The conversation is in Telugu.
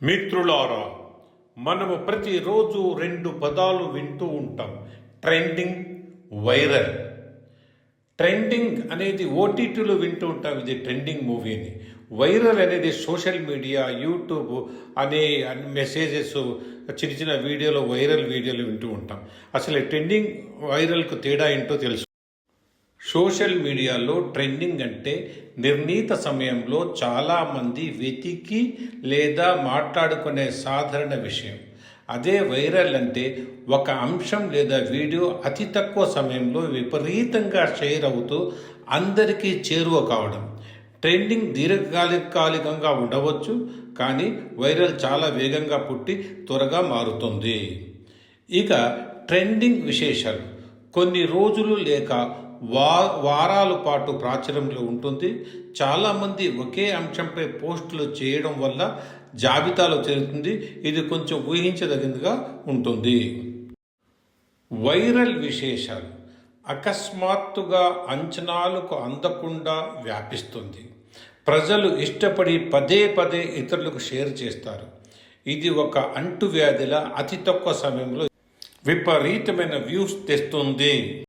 మిత్రులారా, మనము ప్రతిరోజు రెండు పదాలు వింటూ ఉంటాం: ట్రెండింగ్, వైరల్. ట్రెండింగ్ అనేది ఓటీటీలో వింటూ ఉంటాం, ఇది ట్రెండింగ్ మూవీ అని. వైరల్ అనేది సోషల్ మీడియా, యూట్యూబ్ అనే మెసేజెస్, చిన్న చిన్న వీడియోలు, వైరల్ వీడియోలు వింటూ ఉంటాం. అసలు ట్రెండింగ్, వైరల్కు తేడా ఏంటో తెలుసు. సోషల్ మీడియాలో ట్రెండింగ్ అంటే నిర్ణీత సమయంలో చాలామంది వెతికి లేదా మాట్లాడుకునే సాధారణ విషయం. అదే వైరల్ అంటే ఒక అంశం లేదా వీడియో అతి తక్కువ సమయంలో విపరీతంగా షేర్ అవుతూ అందరికీ చేరువ కావడం. ట్రెండింగ్ దీర్ఘకాలికంగా ఉండవచ్చు, కానీ వైరల్ చాలా వేగంగా పుట్టి త్వరగా మారుతుంది. ఇక ట్రెండింగ్ విశేషాలు కొన్ని రోజులు లేక వారాల పాటు ప్రాచుర్యంలో ఉంటుంది. చాలామంది ఒకే అంశంపై పోస్టులు చేయడం వల్ల జాబితాలో చేరుతుంది. ఇది కొంచెం ఊహించదగినదిగా ఉంటుంది. వైరల్ విశేషాలు అకస్మాత్తుగా అంచనాలకు అందకుండా వ్యాపిస్తుంది. ప్రజలు ఇష్టపడి పదే పదే ఇతరులకు షేర్ చేస్తారు. ఇది ఒక అంటువ్యాధిలా అతి తక్కువ సమయంలో విపరీతమైన వ్యూస్ తెస్తుంది.